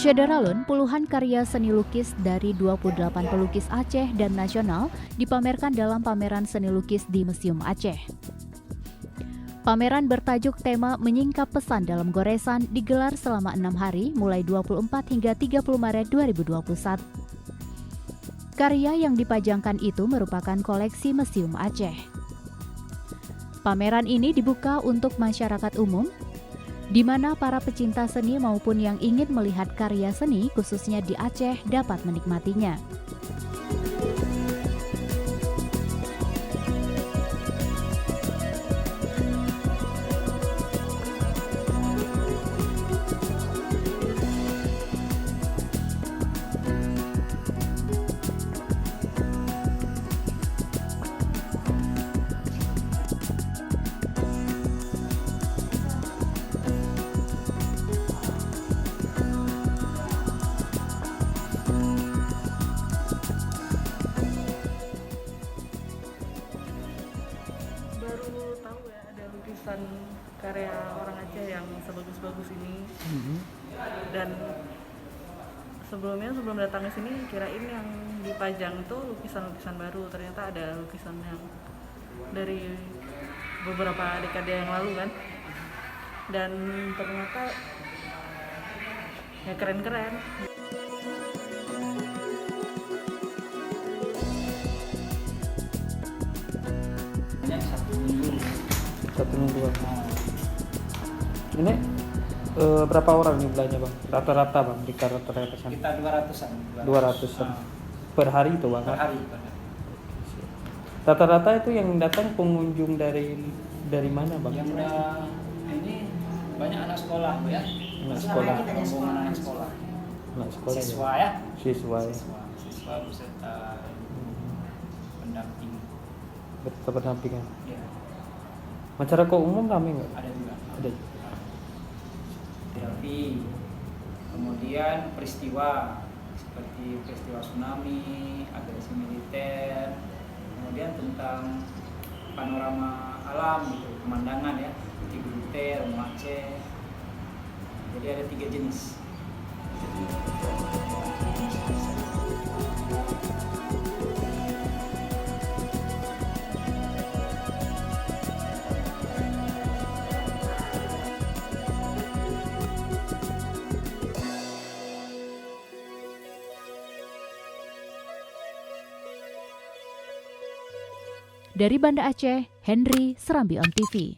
Syederalun, puluhan karya seni lukis dari 28 pelukis Aceh dan nasional dipamerkan dalam pameran seni lukis di Museum Aceh. Pameran bertajuk tema Menyingkap Pesan dalam Goresan digelar selama 6 hari mulai 24 hingga 30 Maret 2021. Karya yang dipajangkan itu merupakan koleksi Museum Aceh. Pameran ini dibuka untuk masyarakat umum, di mana para pecinta seni maupun yang ingin melihat karya seni khususnya di Aceh dapat menikmatinya. Baru tahu ya ada lukisan karya orang Aceh yang sebagus-bagus ini. Dan sebelum datang ke sini kirain yang dipajang tuh lukisan-lukisan baru, ternyata ada lukisan yang dari beberapa dekade yang lalu kan. Dan ternyata ya keren-keren. Satu minggu. Ini berapa orang nih belanja bang? Rata-rata bang di rata-rata sana? Kita 200-an. 200-an per hari itu bang? Per hari. Rata-rata itu yang datang pengunjung dari mana bang? Yang ini banyak anak sekolah ya. Anak sekolah. Rombongan anak sekolah. Anak sekolah Siswa ya? ya. Siswa beserta pendamping. Berdampingan. Ya, Masyarakat umum ramai nggak? ada juga. Ada. Terapi. Kemudian peristiwa seperti peristiwa tsunami, agresi militer, kemudian tentang panorama alam gitu, pemandangan ya, seperti Brute, Rumah Aceh. Jadi ada 3 jenis. Dari Banda Aceh, Henry, Serambi On TV.